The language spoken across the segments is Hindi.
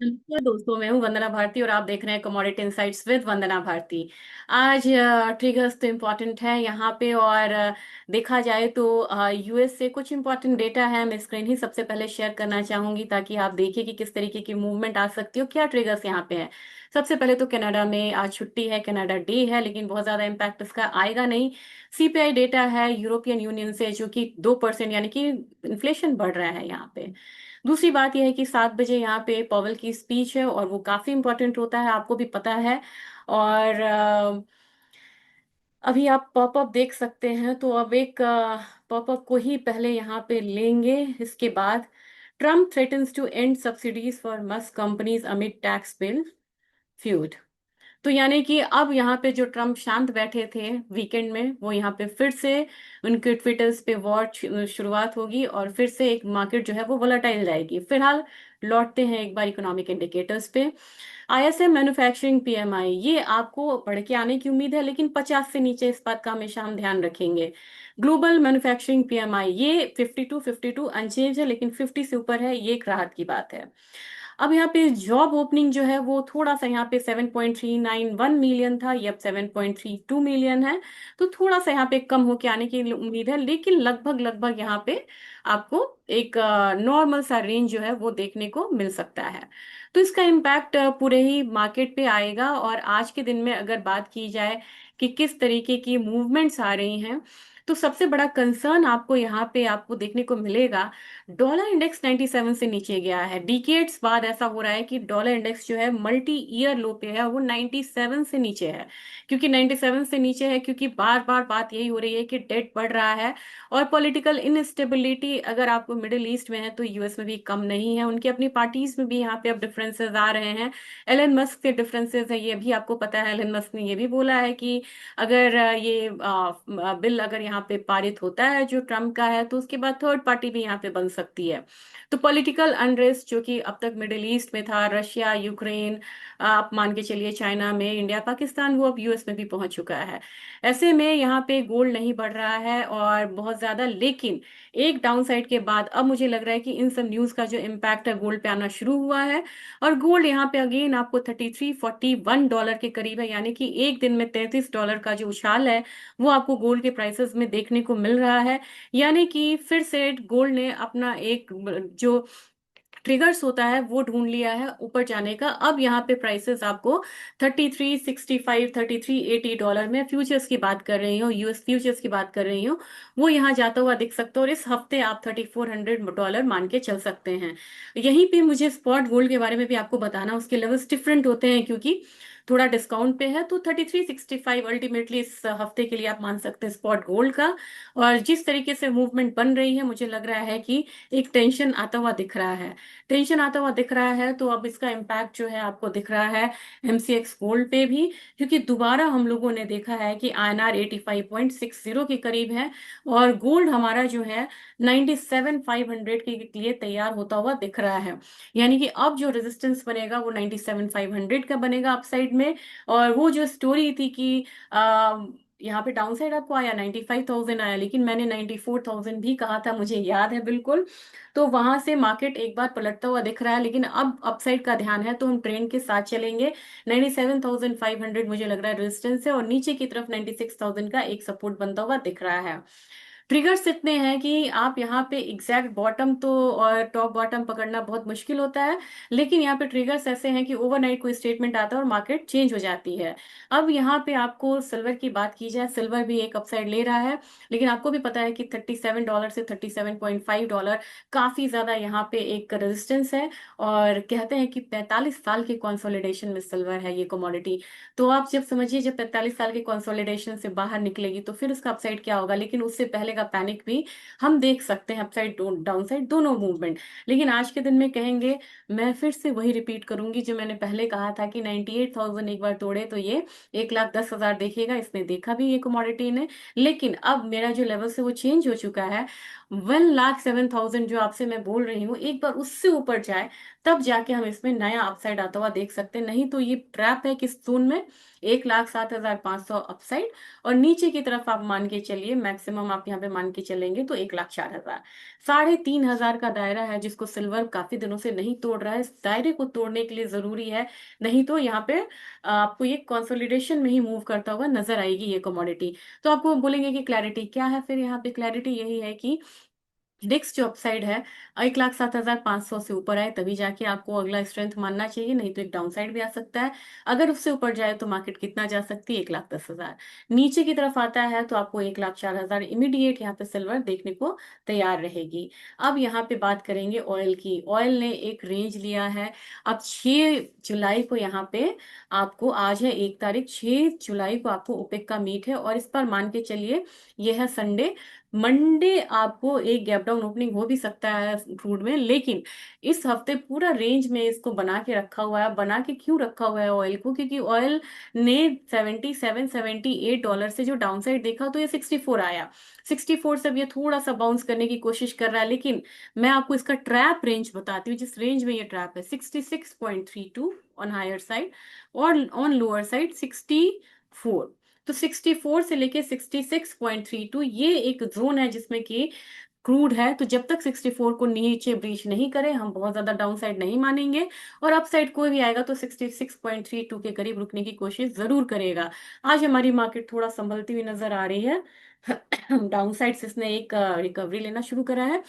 नमस्कार दोस्तों, मैं हूं वंदना भारती और आप देख रहे हैं कमोडिटी इनसाइट्स विद वंदना भारती। आज ट्रिगर्स तो इम्पोर्टेंट है यहाँ पे और देखा जाए तो यूएस से कुछ इम्पोर्टेंट डेटा है। मैं स्क्रीन ही सबसे पहले शेयर करना चाहूंगी ताकि आप देखिए कि किस तरीके की मूवमेंट आ सकती है और क्या ट्रिगर्स यहाँ पे है। सबसे पहले तो कनाडा में आज छुट्टी है, कनाडा डे है, लेकिन बहुत ज्यादा इम्पैक्ट इसका आएगा नहीं। सीपीआई डेटा है यूरोपियन यूनियन से जो कि 2% यानी कि इन्फ्लेशन बढ़ रहा है यहाँ पे। दूसरी बात यह है कि 7 बजे यहाँ पे पॉवेल की स्पीच है और वो काफी इंपॉर्टेंट होता है, आपको भी पता है। और अभी आप पॉपअप देख सकते हैं, तो अब एक पॉपअप को ही पहले यहाँ पे लेंगे। इसके बाद Trump threatens to end subsidies for Musk companies amid tax bill feud. तो यानी कि अब यहाँ पे जो ट्रम्प शांत बैठे थे वीकेंड में, वो यहाँ पे फिर से उनके ट्विटर्स पे वॉर शुरुआत होगी और फिर से एक मार्केट जो है वो वोलाटाइल जाएगी। फिलहाल लौटते हैं एक बार इकोनॉमिक इंडिकेटर्स पे। आईएसएम मैन्युफैक्चरिंग पीएमआई ये आपको बढ़ के आने की उम्मीद है, लेकिन 50 से नीचे, इस बात का हमेशा हम ध्यान रखेंगे। ग्लोबल मैन्युफैक्चरिंग पीएमआई ये 52 अनचेंज है, लेकिन 50 से ऊपर है, ये एक राहत की बात है। अब यहाँ पे जॉब ओपनिंग जो है वो थोड़ा सा यहाँ पे 7.391 मिलियन था, ये अब 7.32 मिलियन है। तो थोड़ा सा यहाँ पे कम होके आने की उम्मीद है, लेकिन लगभग लगभग यहाँ पे आपको एक नॉर्मल सा रेंज जो है वो देखने को मिल सकता है। तो इसका इम्पैक्ट पूरे ही मार्केट पे आएगा। और आज के दिन में अगर बात की जाए कि किस तरीके की मूवमेंट्स आ रही हैं, तो सबसे बड़ा कंसर्न आपको यहाँ पे आपको देखने को मिलेगा। डॉलर इंडेक्स 97 से नीचे गया है। डिकेड्स बाद ऐसा हो रहा है कि डॉलर इंडेक्स जो है मल्टी ईयर लो पे है, वो 97 से नीचे है। क्योंकि 97 से नीचे है क्योंकि बार बार बात यही हो रही है कि डेट बढ़ रहा है और पॉलिटिकल इनस्टेबिलिटी अगर आपको मिडिल ईस्ट में है तो यूएस में भी कम नहीं है। उनकी अपनी पार्टीज में भी यहाँ पे अब डिफरेंसेस आ रहे हैं। एलन मस्क के डिफरेंसेस है, ये भी आपको पता है। एलन मस्क ने ये भी बोला है कि अगर ये बिल अगर यहाँ पे पारित होता है जो ट्रम्प का है, तो उसके बाद थर्ड पार्टी भी यहाँ पे बन सकती है। तो पॉलिटिकल अनरेस्ट जो कि अब तक मिडिल ईस्ट में था, रशिया, यूक्रेन, आप मान के चलिए चाइना में, इंडिया, पाकिस्तान, वो अब यूएस में भी पहुंच चुका है। ऐसे में यहाँ पे गोल्ड नहीं बढ़ रहा है और बहुत ज्यादा, लेकिन एक डाउन साइड के बाद अब मुझे लग रहा है कि इन सब न्यूज का जो इम्पैक्ट है गोल्ड पे आना शुरू हुआ है। और गोल्ड यहाँ पे अगेन आपको 3341 डॉलर के करीब है, यानी कि एक दिन में 33 डॉलर का जो उछाल है वो आपको गोल्ड के प्राइसेस में देखने को मिल रहा है। यानी कि फिर से गोल्ड ने अपना एक जो ट्रिगर्स होता है वो ढूंढ लिया है ऊपर जाने का। अब यहाँ पे प्राइसेस आपको 3365 3380 डॉलर में, फ्यूचर्स की बात कर रही हूँ, यूएस फ्यूचर्स की बात कर रही हूँ, वो यहाँ जाता हुआ दिख सकता है। और इस हफ्ते आप 3400 डॉलर मान के चल सकते हैं। यहीं पे मुझे स्पॉट गोल्ड के बारे में भी आपको बताना, उसके लेवल्स डिफरेंट होते हैं क्योंकि थोड़ा डिस्काउंट पे है। तो 3365 अल्टीमेटली इस हफ्ते के लिए आप मान सकते हैं स्पॉट गोल्ड का। और जिस तरीके से मूवमेंट बन रही है, मुझे लग रहा है कि एक टेंशन आता हुआ दिख रहा है। टेंशन आता हुआ दिख रहा है, तो अब इसका इम्पैक्ट जो है आपको दिख रहा है एमसीएक्स गोल्ड पे भी। क्योंकि दोबारा हम लोगों ने देखा है कि आईएनआर 85.60 के करीब है और गोल्ड हमारा जो है 97,500 के लिए तैयार होता हुआ दिख रहा है। यानी कि अब जो रेजिस्टेंस बनेगा वो 97,500 का बनेगा अपसाइड में। और वो जो स्टोरी थी कि यहाँ पे डाउन साइड आपको आया 95,000 आया, लेकिन मैंने 94,000 भी कहा था, मुझे याद है बिल्कुल। तो वहां से मार्केट एक बार पलटता हुआ दिख रहा है, लेकिन अब अपसाइड का ध्यान है तो हम ट्रेंड के साथ चलेंगे। 97,500 मुझे लग रहा है रेजिस्टेंस है और नीचे की तरफ 96,000 का एक सपोर्ट बनता हुआ दिख रहा है। ट्रिगर्स इतने हैं कि आप यहाँ पे एग्जैक्ट बॉटम तो और टॉप बॉटम पकड़ना बहुत मुश्किल होता है। लेकिन यहाँ पे ट्रिगर्स ऐसे हैं कि ओवरनाइट कोई स्टेटमेंट आता है और मार्केट चेंज हो जाती है। अब यहाँ पे आपको सिल्वर की बात की जाए, सिल्वर भी एक अपसाइड ले रहा है, लेकिन आपको भी पता है कि $37 से $37.5 काफी ज्यादा यहाँ पे एक रेजिस्टेंस है। और कहते हैं कि 45 साल के कंसोलिडेशन में सिल्वर है ये कमोडिटी। तो आप जब समझिए, जब 45 साल के कंसोलिडेशन से बाहर निकलेगी तो फिर उसका अपसाइड क्या होगा, लेकिन उससे पहले का पैनिक भी हम देख सकते हैं, अपसाइड डाउन साइड दोनों मूवमेंट। लेकिन आज के दिन में कहेंगे, मैं फिर से वही रिपीट करूंगी जो मैंने पहले कहा था कि 98,000 एक बार तोड़े तो ये 1,10,000 देखेगा। इसने देखा भी ये कमोडिटी ने, लेकिन अब मेरा जो लेवल से वो चेंज हो चुका है। 1,07,000 जो आपसे मैं बोल रही हूँ, एक बार उससे ऊपर जाए तब जाके हम इसमें नया अपसाइड आता हुआ देख सकते हैं। नहीं तो ये ट्रैप है किस जोन में, 1,07,500 अपसाइड, और नीचे की तरफ आप मान के चलिए मैक्सिमम आप यहाँ पे मान के चलेंगे तो 1,04,000। 3,500 का दायरा है जिसको सिल्वर काफी दिनों से नहीं तोड़ रहा है, इस दायरे को तोड़ने के लिए जरूरी है, नहीं तो यहाँ पे आपको ये कंसोलिडेशन में ही मूव करता हुआ नजर आएगी ये कमोडिटी। तो आपको बोलेंगे कि क्लैरिटी क्या है, फिर यहाँ पे क्लैरिटी यही है कि नेक्स्ट जो अपसाइड है 1,07,500 से ऊपर आए तभी जाके आपको अगला स्ट्रेंथ मानना चाहिए, नहीं तो एक डाउन साइड भी आ सकता है। अगर उससे ऊपर जाए तो मार्केट कितना जा सकती है, 1,10,000। नीचे की तरफ आता है तो आपको 1,04,000 इमीडिएट यहाँ पे सिल्वर देखने को तैयार रहेगी। अब यहाँ पे बात करेंगे ऑयल की। ऑयल ने एक रेंज लिया है। अब 6 जुलाई को यहाँ पे आपको, आज है 1 तारीख, 6 जुलाई को आपको ओपेक का मीट है, और इस पर मान के चलिए ये है संडे, मंडे आपको एक गैप डाउन ओपनिंग हो भी सकता है क्रूड में, लेकिन इस हफ्ते पूरा रेंज में इसको बना के रखा हुआ है। बना के क्यों रखा हुआ है ऑयल को, क्योंकि ऑयल ने 77-78 डॉलर से जो डाउन साइड देखा तो ये 64 आया। 64 से अब ये थोड़ा सा बाउंस करने की कोशिश कर रहा है, लेकिन मैं आपको इसका ट्रैप रेंज बताती हूँ। जिस रेंज में ये ट्रैप है 66.32 ऑन हायर साइड, और ऑन लोअर साइड 64। तो 64 से लेके 66.32 ये एक जोन है जिसमें कि क्रूड है। तो जब तक 64 को नीचे ब्रीच नहीं करे हम बहुत ज्यादा डाउन साइड नहीं मानेंगे, और अप साइड कोई भी आएगा तो 66.32 के करीब रुकने की कोशिश जरूर करेगा। आज हमारी मार्केट थोड़ा संभलती हुई नजर आ रही है। डाउन साइड से इसने एक रिकवरी लेना शुरू करा है।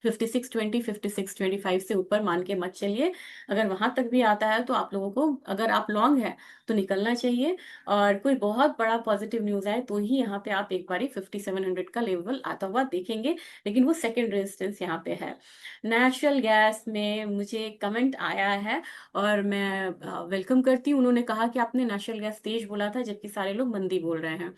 5620 5625 से ऊपर मान के मत चलिए। अगर वहां तक भी आता है तो आप लोगों को, अगर आप लॉन्ग है तो निकलना चाहिए, और कोई बहुत बड़ा पॉजिटिव न्यूज आए तो ही यहाँ पे आप एक बारी 5700 का लेवल आता हुआ देखेंगे, लेकिन वो सेकंड रेजिस्टेंस यहाँ पे है। नेचुरल गैस में मुझे कमेंट आया है और मैं वेलकम करती हूँ। उन्होंने कहा कि आपने नेचुरल गैस तेज बोला था जबकि सारे लोग मंदी बोल रहे हैं।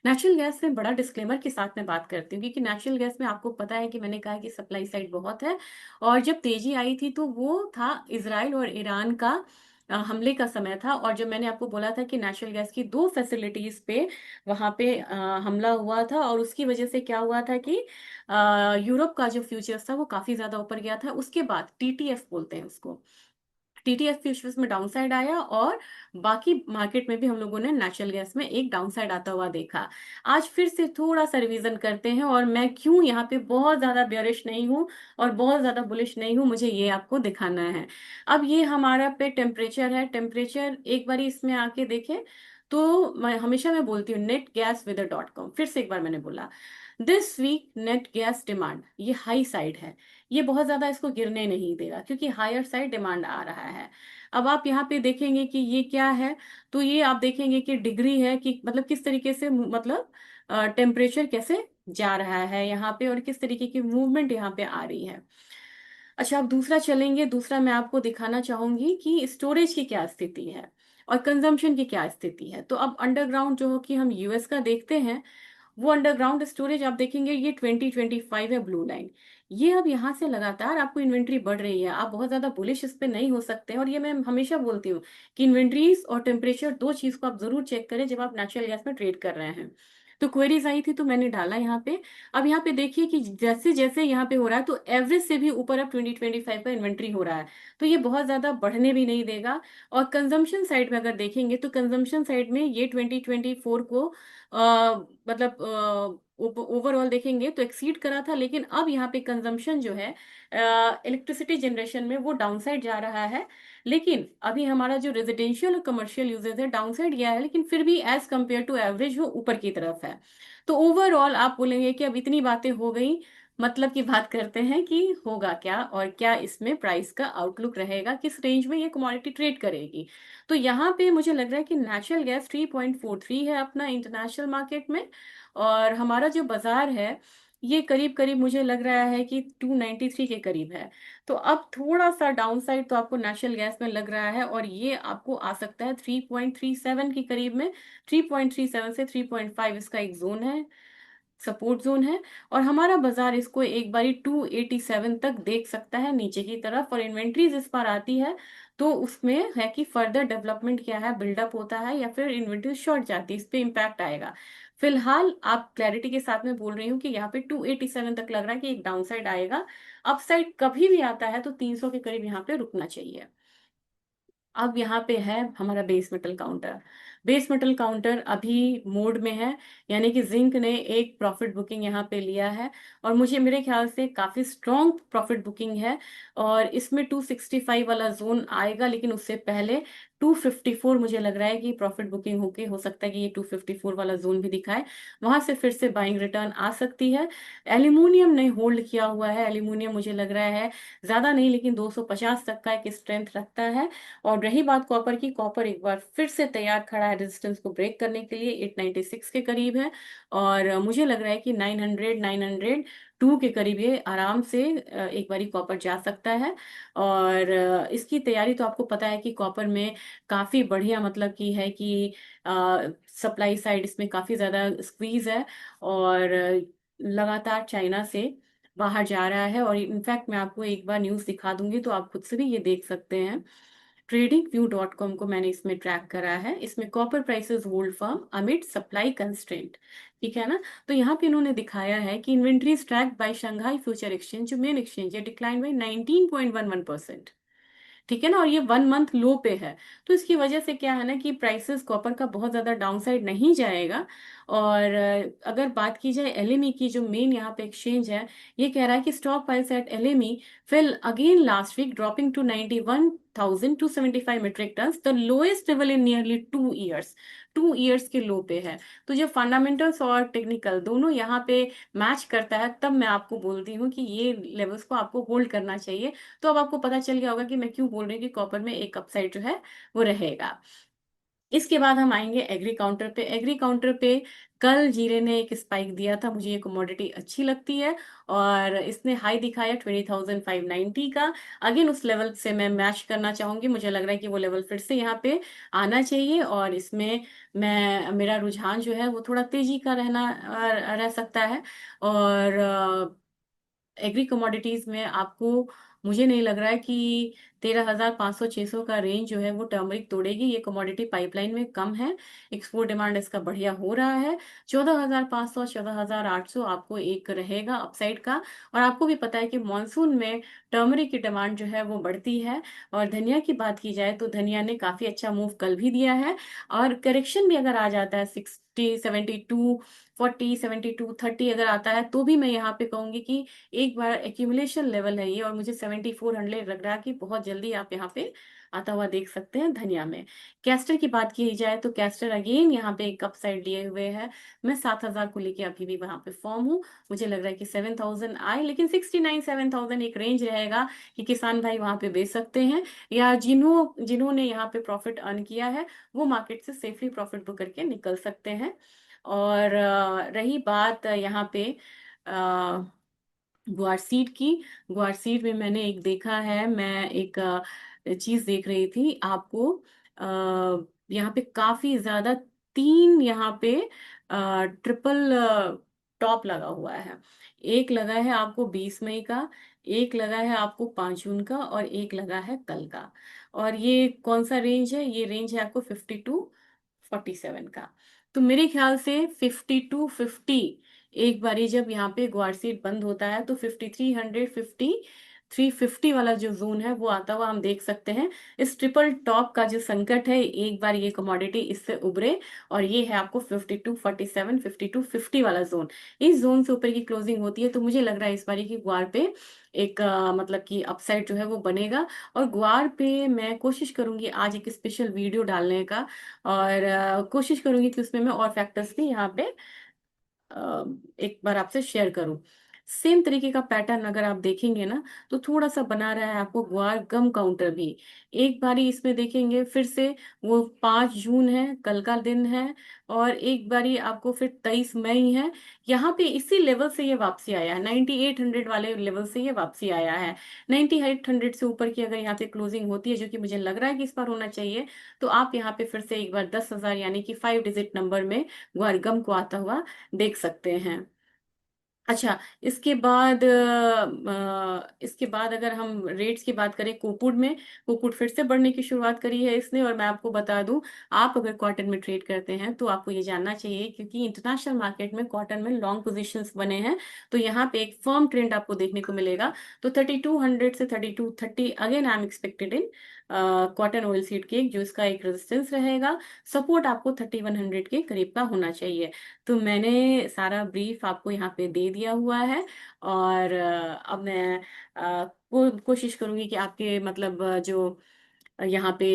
नेचुरल गैस में बड़ा डिस्क्लेमर के साथ मैं बात करती हूँ, क्योंकि नेचुरल गैस में आपको पता है कि मैंने कहा कि सप्लाई साइड बहुत है, और जब तेजी आई थी तो वो था इसराइल और ईरान का हमले का समय था। और जब मैंने आपको बोला था कि नेचुरल गैस की 2 फैसिलिटीज पे वहां पे हमला हुआ था, और उसकी वजह से क्या हुआ था कि यूरोप का जो फ्यूचर्स था वो काफी ज्यादा ऊपर गया था। उसके बाद टीटीएफ बोलते हैं उसको, टीटीएफ फ्यूचर्स में डाउनसाइड आया, और बाकी मार्केट में भी हम लोगों ने नेचुरल गैस में एक डाउनसाइड आता हुआ देखा। आज फिर से थोड़ा सा रिवीजन करते हैं, और मैं क्यों यहाँ पे बहुत ज्यादा बेयरिश नहीं हूँ और बहुत ज्यादा बुलिश नहीं हूँ, मुझे ये आपको दिखाना है। अब ये हमारा पे टेम्परेचर है, टेम्परेचर एक बार इसमें आके देखें तो मैं बोलती हूँ netgasweather.com, फिर से एक बार मैंने बोला, this week net gas demand ये हाई साइड है। ये बहुत ज्यादा इसको गिरने नहीं देगा क्योंकि हायर साइड डिमांड आ रहा है। अब आप यहाँ पे देखेंगे कि ये क्या है, तो ये आप देखेंगे कि डिग्री है, कि मतलब किस तरीके से मतलब टेम्परेचर कैसे जा रहा है यहाँ पे, और किस तरीके की मूवमेंट यहाँ पे आ रही है। अच्छा, अब दूसरा चलेंगे। दूसरा मैं आपको दिखाना चाहूंगी कि स्टोरेज की क्या स्थिति है और कंजम्पशन की क्या स्थिति है। तो अब अंडरग्राउंड जो कि हम यूएस का देखते हैं, वो अंडरग्राउंड स्टोरेज आप देखेंगे ये 2025 है, ब्लू लाइन। ये अब यहाँ से लगातार आपको इन्वेंट्री बढ़ रही है, आप बहुत ज्यादा बुलिश इस पे नहीं हो सकते हैं। और ये मैं हमेशा बोलती हूँ कि इन्वेंट्रीज और टेम्परेचर दो चीज को आप जरूर चेक करें जब आप नेचुरल गैस में ट्रेड कर रहे हैं। तो क्वेरीज आई थी तो मैंने डाला यहाँ पे। अब यहाँ पे देखिए कि जैसे जैसे यहाँ पे हो रहा है तो एवरेज से भी ऊपर अब 2025 का इन्वेंट्री हो रहा है, तो ये बहुत ज्यादा बढ़ने भी नहीं देगा। और कंजम्पशन साइड में अगर देखेंगे तो कंजम्पशन साइड में ये 2024 को मतलब ओवरऑल देखेंगे तो एक्सीड करा था, लेकिन अब यहाँ पे कंजम्पशन जो है इलेक्ट्रिसिटी जनरेशन में वो डाउनसाइड जा रहा है। लेकिन अभी हमारा जो रेजिडेंशियल और कमर्शियल यूजेज है डाउनसाइड गया है, लेकिन फिर भी एज कंपेयर टू एवरेज वो ऊपर की तरफ है। तो ओवरऑल आप बोलेंगे कि अब इतनी बातें हो गई, मतलब की बात करते हैं कि होगा क्या, और क्या इसमें प्राइस का आउटलुक रहेगा, किस रेंज में ये कमोडिटी ट्रेड करेगी। तो यहाँ पे मुझे लग रहा है कि नेचुरल गैस 3.43 है अपना इंटरनेशनल मार्केट में, और हमारा जो बाजार है ये करीब करीब मुझे लग रहा है कि 293 के करीब है। तो अब थोड़ा सा डाउन साइड तो आपको नेचुरल गैस में लग रहा है, और ये आपको आ सकता है 3.37 के करीब में। 3.37 से 3.5 इसका एक जोन है, सपोर्ट जोन है। और हमारा बाजार इसको एक बारी 287 तक देख सकता है नीचे की तरफ, और इन्वेंट्रीज इस पर आती है तो उसमें है कि फर्दर डेवलपमेंट क्या है, बिल्डअप होता है या फिर इन्वेंट्री शॉर्ट जाती है, इस पे इम्पैक्ट आएगा। फिलहाल आप क्लैरिटी के साथ में बोल रही हूँ कि यहाँ पे 287 तक लग रहा है कि एक डाउन साइड आएगा। अपसाइड कभी भी आता है तो 300 के करीब यहाँ पे रुकना चाहिए। अब यहाँ पे है हमारा base metal counter. Base metal counter अभी मोड में है, यानी कि जिंक ने एक प्रॉफिट बुकिंग यहाँ पे लिया है, और मुझे मेरे ख्याल से काफी स्ट्रॉन्ग प्रॉफिट बुकिंग है। और इसमें 265 वाला जोन आएगा, लेकिन उससे पहले 254 मुझे लग रहा है कि प्रॉफिट बुकिंग होके हो सकता है कि ये 254 वाला जोन भी दिखाए, वहां से फिर से बाइंग रिटर्न आ सकती है। एल्यूमिनियम ने होल्ड किया हुआ है, एल्यूमिनियम मुझे लग रहा है ज्यादा नहीं लेकिन 250 तक का एक स्ट्रेंथ रखता है। और रही बात कॉपर की, कॉपर एक बार फिर से तैयार खड़ा है रेजिस्टेंस को ब्रेक करने के लिए, 896 के करीब है। और मुझे लग रहा है कि 900 के करीब ये आराम से एक बारी कॉपर जा सकता है। और इसकी तैयारी तो आपको पता है कि कॉपर में काफी बढ़िया मतलब की है कि सप्लाई साइड इसमें काफी ज्यादा स्क्वीज है, और लगातार चाइना से बाहर जा रहा है। और इनफैक्ट मैं आपको एक बार न्यूज़ दिखा दूंगी तो आप खुद से भी ये देख सकते हैं। tradingview.com को मैंने इसमें ट्रैक करा है, इसमें copper prices hold firm amid supply constraint, ठीक है ना। तो यहाँ पे इन्होंने दिखाया है कि inventory tracked by Shanghai future exchange, जो मेन एक्सचेंज है, डिक्लाइन बाय 19.11%, ठीक है ना। और ये 1 मंथ लो पे है। तो इसकी वजह से क्या है ना कि प्राइसेस कॉपर का बहुत ज्यादा डाउनसाइड नहीं जाएगा। और अगर बात की जाए एलएमई की, जो मेन यहाँ पे एक्सचेंज है, ये कह रहा है कि stock price at LME fell again last week, dropping to 91,275 metric ton, the lowest level in nearly 2 years. 2 years के लो पे है। तो जब फंडामेंटल्स और टेक्निकल दोनों यहाँ पे मैच करता है, तब मैं आपको बोलती हूँ कि ये लेवल्स को आपको होल्ड करना चाहिए। तो अब आपको पता चल गया होगा कि मैं क्यों बोल रही हूँ कि कॉपर में एक अपसाइड जो है वो रहेगा। इसके बाद हम आएंगे एग्री काउंटर पे। एग्री काउंटर पे कल जीरे ने एक स्पाइक दिया था, मुझे ये कमोडिटी अच्छी लगती है, और इसने हाई दिखाया 20,590 का। अगेन उस लेवल से मैं मैच करना चाहूंगी, मुझे लग रहा है कि वो लेवल फिर से यहाँ पे आना चाहिए, और इसमें मैं मेरा रुझान जो है वो थोड़ा तेजी का रह सकता है। और एग्री कमोडिटीज में आपको, मुझे नहीं लग रहा है कि 13,500 600 का रेंज जो है वो टर्मरिक तोड़ेगी। ये कमोडिटी पाइपलाइन में कम है, एक्सपोर्ट डिमांड इसका बढ़िया हो रहा है। 14,500 14,800 आपको एक रहेगा अपसाइड का। और आपको भी पता है कि मानसून में टर्मरिक की डिमांड जो है वो बढ़ती है। और धनिया की बात की जाए तो धनिया ने काफी अच्छा मूव कल भी दिया है। और करेक्शन भी अगर आ जाता है 60 72 40 72 30 अगर आता है, तो भी मैं यहाँ पे कहूंगी कि एक बार एक्यूमुलेशन लेवल है ये, और मुझे 7400 लग रहा है कि बहुत जल्दी आप यहाँ पे आता हुआ देख सकते हैं धनिया में। कैस्टर की बात की जाए तो कैस्टर अगेन यहाँ पे एक अप साइड लिए हुए है। मैं 7,000 को लेके अभी भी वहां पे फॉर्म हूँ। मुझे लग रहा है कि 7,000 आए, लेकिन 69 7,000 एक रेंज रहेगा कि किसान भाई वहां पे बेच सकते हैं, या जिन्होंने यहाँ पे प्रॉफिट अर्न किया है वो मार्केट से सेफली प्रॉफिट बुक करके निकल सकते हैं। और रही बात यहाँ पे ग्वारसीड की। ग्वारसीड में मैंने एक देखा है, मैं एक चीज देख रही थी आपको, यहाँ पे काफी ज्यादा तीन यहाँ पे ट्रिपल टॉप लगा हुआ है। एक लगा है आपको 20 मई का, एक लगा है आपको 5 जून का, और एक लगा है कल का। और ये कौन सा रेंज है? ये रेंज है आपको 52-47 का। तो मेरे ख्याल से 5250, एक बारी जब यहाँ पे ग्वारसीट बंद होता है तो 5350 वाला जो जोन है वो आता हुआ हम देख सकते हैं। इस ट्रिपल टॉप का जो संकट है, एक बार ये कमोडिटी इससे उभरे, और ये है आपको 5247 5250 वाला जोन। इस जोन से ऊपर की क्लोजिंग होती है तो मुझे लग रहा है इस बारी की ग्वार पे एक मतलब कि अपसाइड जो है वो बनेगा। और ग्वार पे मैं कोशिश करूंगी आज एक स्पेशल वीडियो डालने का, और कोशिश करूंगी कि उसमें मैं और फैक्टर्स भी यहाँ पे एक बार आपसे शेयर करूं। सेम तरीके का पैटर्न अगर आप देखेंगे ना, तो थोड़ा सा बना रहा है आपको ग्वार गम काउंटर भी। एक बारी इसमें देखेंगे फिर से, वो 5 जून है, कल का दिन है, और एक बारी आपको फिर 23 मई है। यहाँ पे इसी लेवल से ये वापसी आया है, 9800 वाले लेवल से ये वापसी आया है। 9800 से ऊपर की अगर यहाँ पे क्लोजिंग होती है, जो कि मुझे लग रहा है कि इस बार होना चाहिए, तो आप यहाँ पे फिर से एक बार 10,000 यानी कि 5 डिजिट नंबर में ग्वार गम को आता हुआ देख सकते हैं। अच्छा, इसके बाद अगर हम रेट्स की बात करें, कोपुड में, कोपुड फिर से बढ़ने की शुरुआत करी है इसने। और मैं आपको बता दूं, आप अगर कॉटन में ट्रेड करते हैं तो आपको ये जानना चाहिए, क्योंकि इंटरनेशनल मार्केट में कॉटन में लॉन्ग पोजीशंस बने हैं, तो यहाँ पे एक फर्म ट्रेंड आपको देखने को मिलेगा। तो 3200 से 3230 again I am expected in cotton oil seed cake, जो इसका एक रेजिस्टेंस रहेगा। सपोर्ट आपको 3100 के करीब का होना चाहिए। तो मैंने सारा ब्रीफ आपको यहाँ पे दे दिया हुआ है। और अब मैं कोशिश करूंगी कि आपके मतलब जो यहाँ पे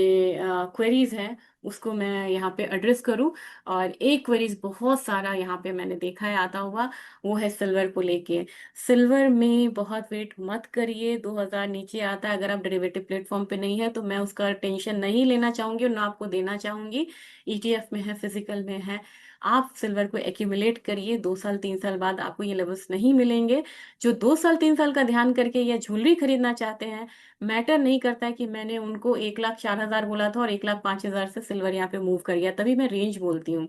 क्वेरीज हैं उसको मैं यहाँ पे एड्रेस करूँ। और एक क्वेरीज बहुत सारा यहाँ पे मैंने देखा है आता हुआ, वो है सिल्वर को लेके। सिल्वर में बहुत वेट मत करिए, 2000 नीचे आता है। अगर आप डेरिवेटिव प्लेटफॉर्म पे नहीं है तो मैं उसका टेंशन नहीं लेना चाहूंगी और ना आपको देना चाहूंगी। ईटीएफ में है, फिजिकल में है। आप सिल्वर को एक्यूमुलेट करिए, 2 साल 3 साल बाद आपको ये लेवल्स नहीं मिलेंगे। जो 2 साल 3 साल का ध्यान करके या ज्वेलरी खरीदना चाहते हैं, मैटर नहीं करता है कि मैंने उनको 1,04,000 बोला था और 1,05,000 से सिल्वर यहाँ पे मूव कर गया, तभी मैं रेंज बोलती हूँ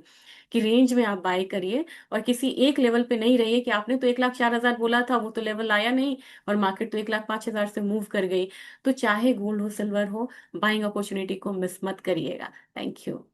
कि रेंज में आप बाय करिए। और किसी एक लेवल पे नहीं रहिए कि आपने तो 1,04,000 बोला था, वो तो लेवल आया नहीं और मार्केट तो 1,05,000 से मूव कर गई। तो चाहे गोल्ड हो सिल्वर हो, बाइंग अपॉर्चुनिटी को मिस मत करिएगा। Thank you.